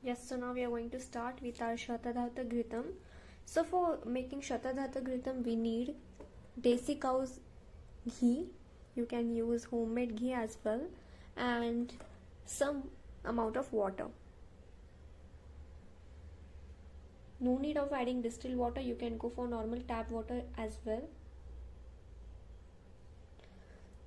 Yes, so now we are going to start with our Shatadhata Ghritam. So for making Shatadhata Ghritam, we need desi cow's ghee. You can use homemade ghee as well, and some amount of water. No need of adding distilled water. You can go for normal tap water as well.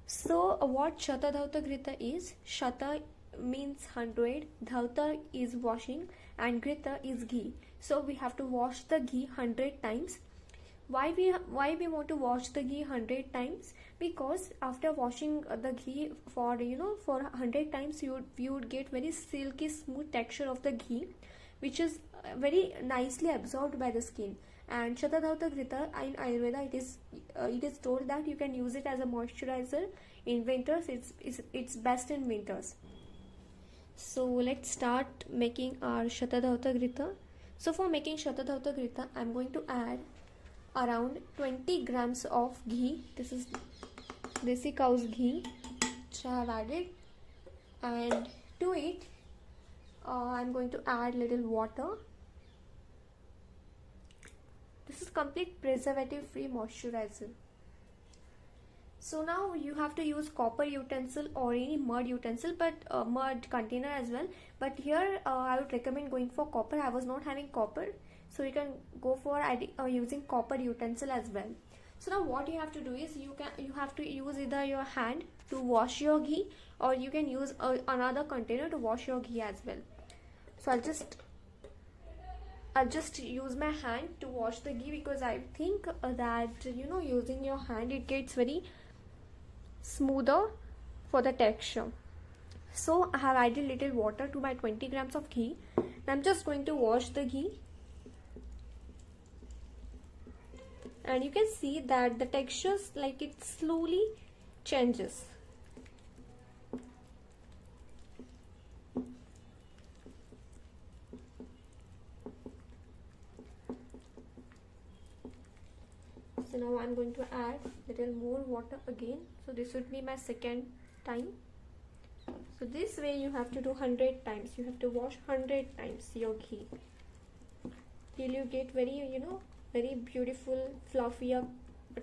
So what Shatadhauta Grita is? Shata means 100, Dhauta is washing, and Grita is ghee. So we have to wash the ghee 100 times. Why we want to wash the ghee 100 times? Because after washing the ghee for for 100 times, you would get very silky smooth texture of the ghee, which is very nicely absorbed by the skin. And Shatadhauta Grita in Ayurveda, it is told that you can use it as a moisturizer in winters. It's best in winters. So let's start making our Shatadhauta Grita. So for making Shatadhauta Grita, I'm going to add around 20 grams of ghee. This is desi cow's ghee which I have added, and to it I'm going to add little water. This is complete preservative free moisturizer. So now you have to use copper utensil or any mud utensil, but mud container as well. But here I would recommend going for copper. I was not having copper, so you can go for using copper utensil as well. So now what you have to do is you have to use either your hand to wash your ghee, or you can use another container to wash your ghee as well. So I'll just use my hand to wash the ghee, because I think that using your hand, it gets very smoother for the texture. So I have added little water to my 20 grams of ghee. I'm just going to wash the ghee, and you can see that the texture, like, it slowly changes. So now I'm going to add little more water again. So this would be my second time. So this way you have to do 100 times. You have to wash 100 times your ghee till you get very very beautiful fluffier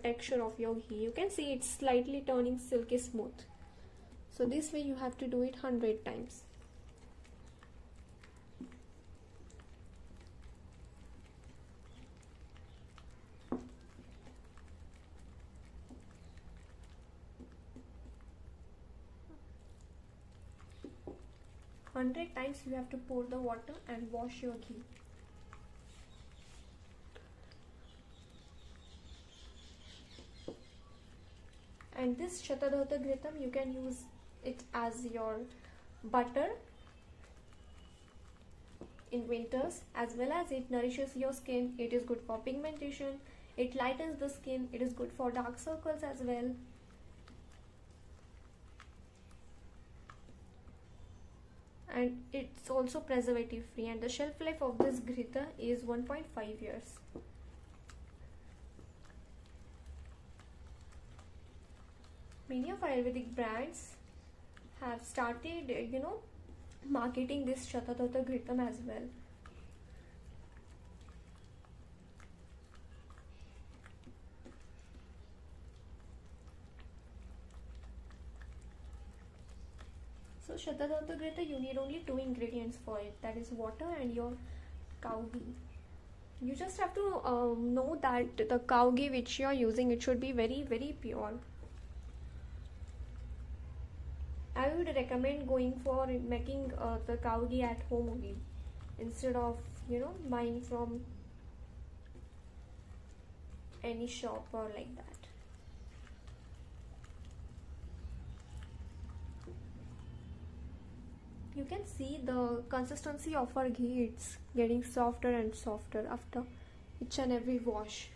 texture of your ghee. You can see it's slightly turning silky smooth. So this way you have to do it 100 times. Hundred times you have to pour the water and wash your ghee. And this Shatadhauta Ghritam, you can use it as your butter in winters, as well as it nourishes your skin. It is good for pigmentation, it lightens the skin, it is good for dark circles as well. And it's also preservative free, and the shelf life of this Grita is 1.5 years. Many of Ayurvedic brands have started marketing this Shatadhauta Ghritam as well. So Shatadhauta Ghritam, you need only 2 ingredients for it, that is water and your cow ghee. You just have to know that the cow ghee which you are using, it should be very very pure. I would recommend going for making the cow ghee at home only, instead of buying from any shop or like that. You can see the consistency of our ghee, it's getting softer and softer after each and every wash.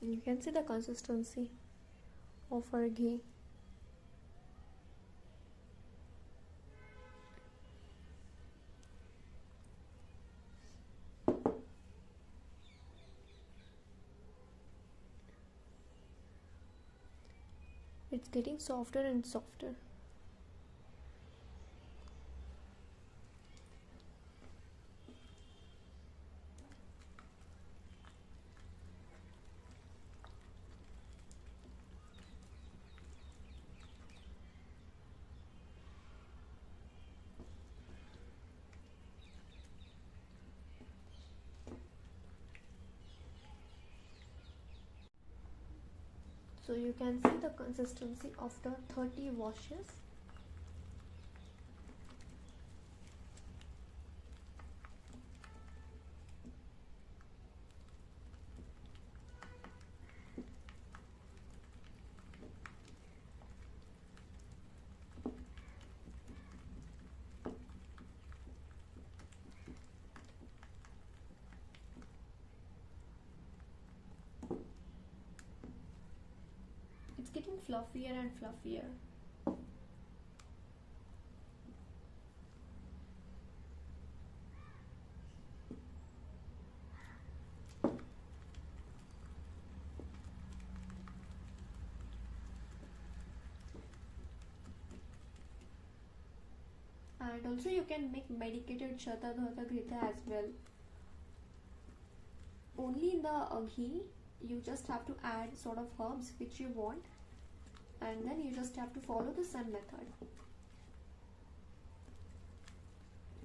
You can see the consistency of our ghee. It's getting softer and softer. So you can see the consistency after 30 washes. It's getting fluffier and fluffier. And also you can make medicated Shatadhata Grita as well. Only in the ghee, you just have to add sort of herbs which you want, and then you just have to follow the same method.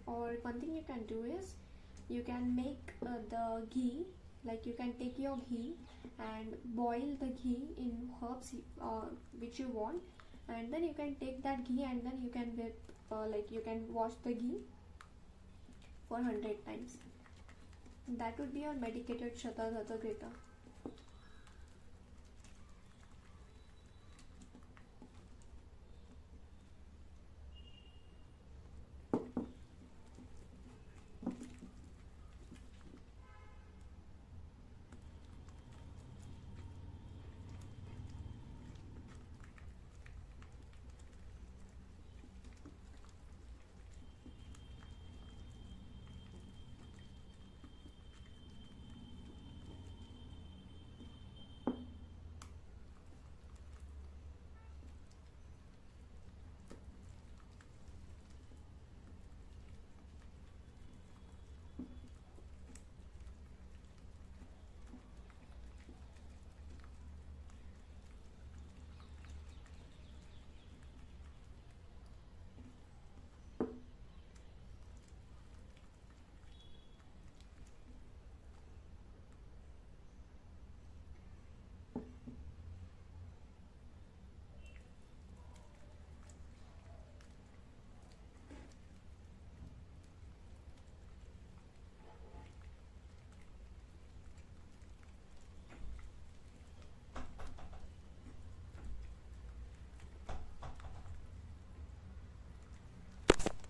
Or one thing you can do is, you can make the ghee, like you can take your ghee and boil the ghee in herbs which you want, and then you can take that ghee and then you can whip, like you can wash the ghee for 100 times. That would be your medicated Shatadhata Grita.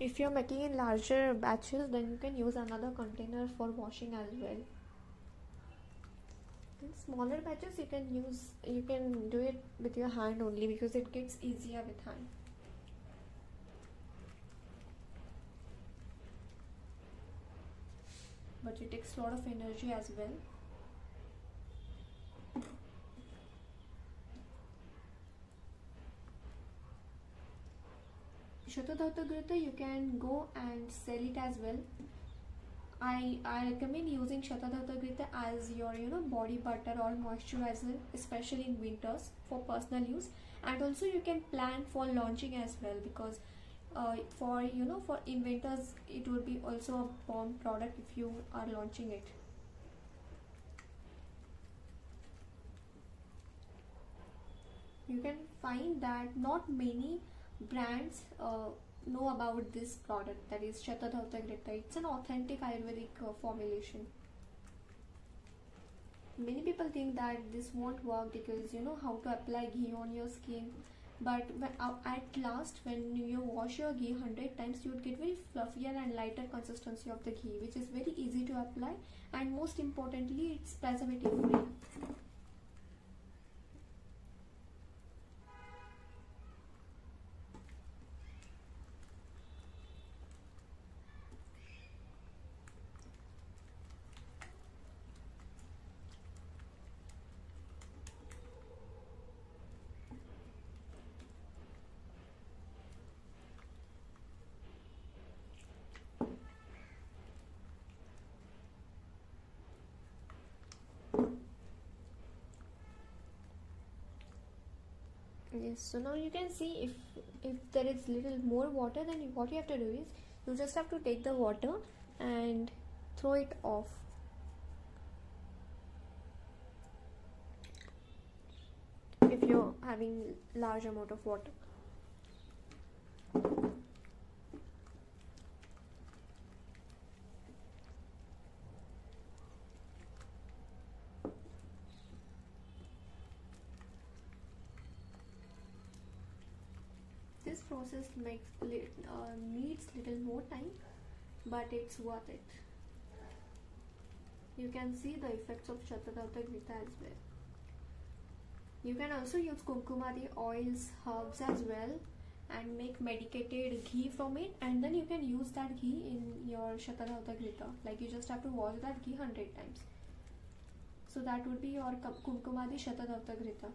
If you're making in larger batches, then you can use another container for washing as well. In smaller batches, you can do it with your hand only, because it gets easier with hand. But it takes a lot of energy as well. Shatadhata Grita, you can go and sell it as well. I recommend using Shatadhata Grita as your body butter or moisturizer, especially in winters, for personal use. And also you can plan for launching as well, because for in winters it would be also a bomb product if you are launching it. You can find that not many brands know about this product, that is Shatadhata Grita. It's an authentic Ayurvedic formulation. Many people think that this won't work because you know how to apply ghee on your skin, but at last when you wash your ghee 100 times, you would get very fluffier and lighter consistency of the ghee, which is very easy to apply, and most importantly, it's preservative free. Yes, so now you can see if there is little more water, then what you have to do is you just have to take the water and throw it off. If you're having large amount of water. This process needs little more time, but it's worth it. You can see the effects of Shatadauta Grita as well. You can also use Kumkumadi oils, herbs as well, and make medicated ghee from it, and then you can use that ghee in your Shatadauta Grita. Like, you just have to wash that ghee 100 times. So that would be your Kumkumadi Shatadauta Grita.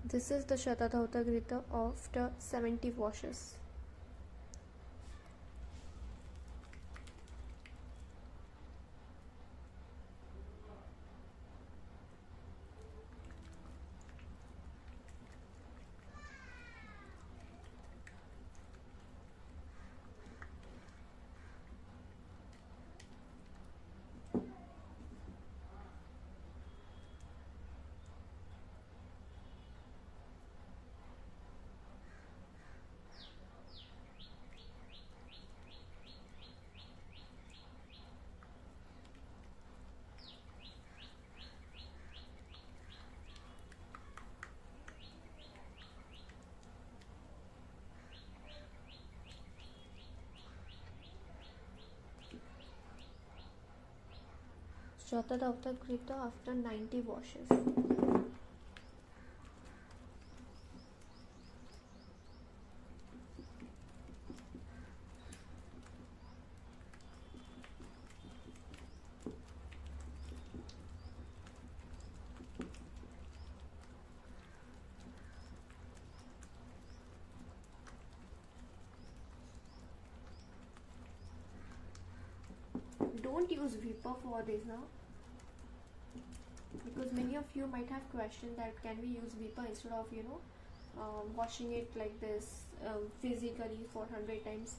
This is the Shatadauta Grita after 70 washes. Shatadauta Grita after 90 washes. Don't use Vipa for this now, because many of you might have questioned that can we use Vipa instead of washing it like this physically for 100 times.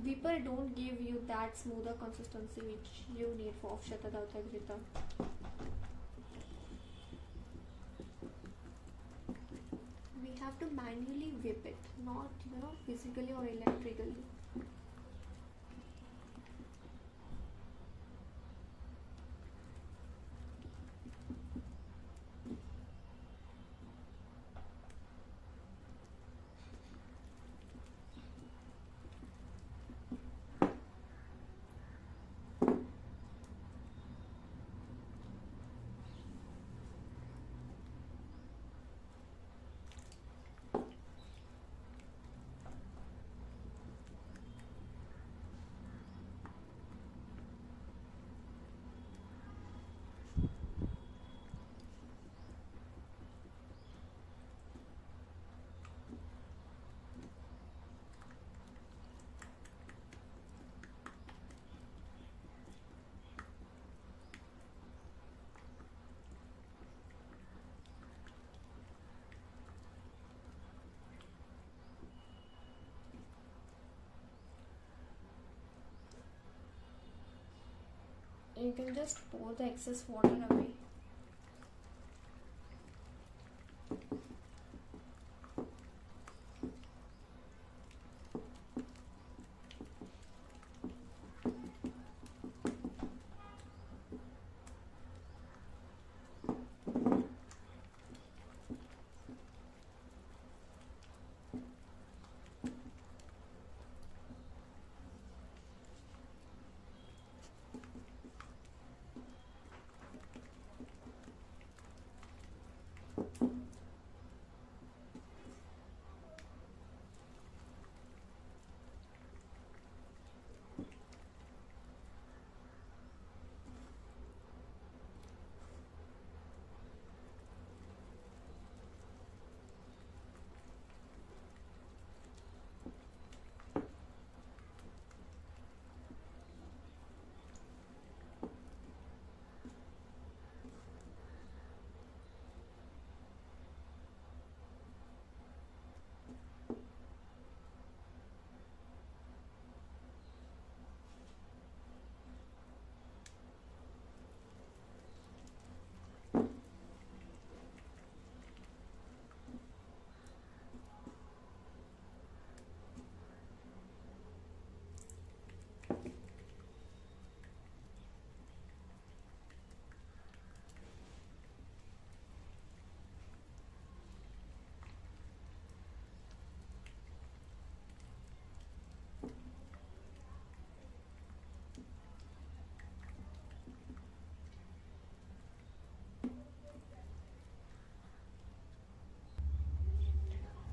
Vipa don't give you that smoother consistency which you need for Shatadauta Grita. We have to manually whip it, not physically or electrically. You can just pour the excess water away.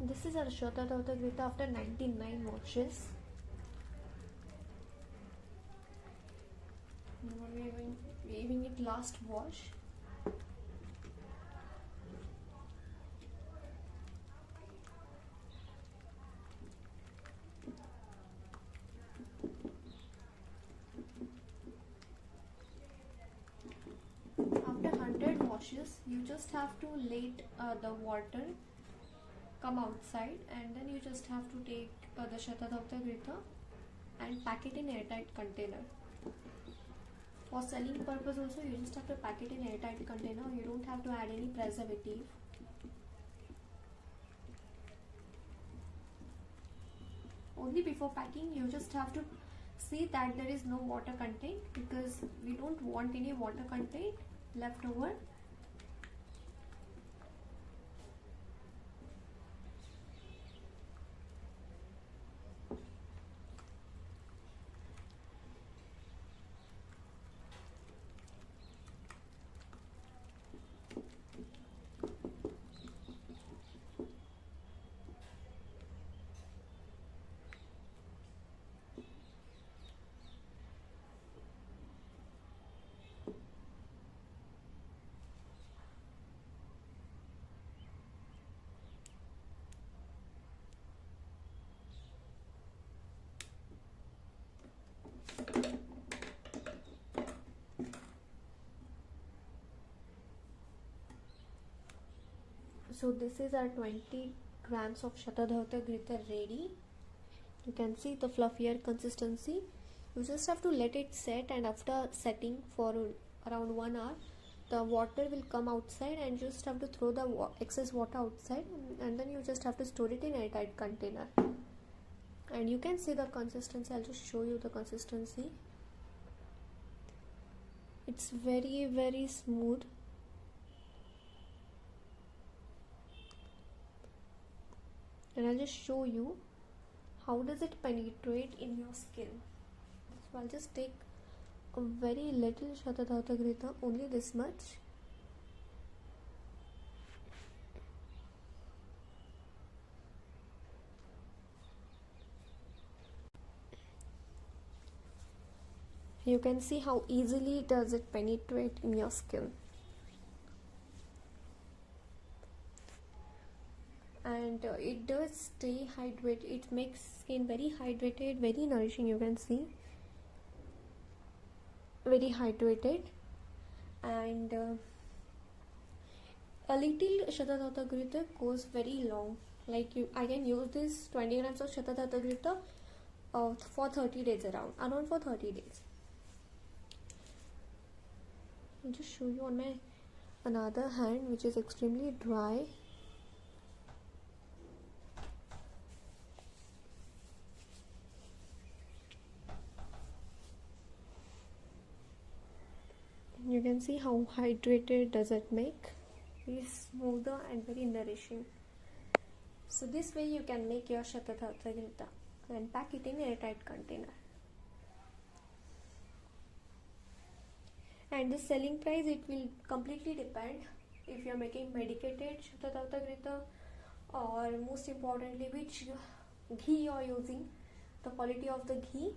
This is our Shota Daughter Grita after 99 washes. Now we are giving it last wash. After 100 washes, you just have to let the water come outside, and then you just have to take the Shata Daughter Grita and pack it in airtight container. For selling purpose also, you just have to pack it in airtight container. You don't have to add any preservative. Only before packing, you just have to see that there is no water content, because we don't want any water content left over. So this is our 20 grams of Shata Daughter Grita ready. You can see the fluffier consistency. You just have to let it set, and after setting for around 1 hour, the water will come outside, and you just have to throw the excess water outside, and then you just have to store it in a tight container. And you can see the consistency. I'll just show you the consistency. It's very smooth. And I'll just show you how does it penetrate in your skin. So I'll just take a very little Shata Daughter Grita, only this much. You can see how easily does it penetrate in your skin. And it does stay hydrated. It makes skin very hydrated, very nourishing. You can see, very hydrated. And a little Shata Daughter Grita goes very long. Like I can use this 20 grams of Shata Daughter Grita for 30 days around for 30 days. I'll just show you on my another hand, which is extremely dry. You can see how hydrated does it make. It's smoother and very nourishing. So this way you can make your Shatathatha Grita and pack it in a airtight container. And the selling price, it will completely depend if you are making medicated Shatathatha Grita, or most importantly which ghee you are using, the quality of the ghee.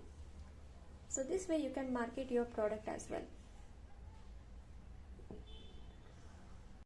So this way you can market your product as well.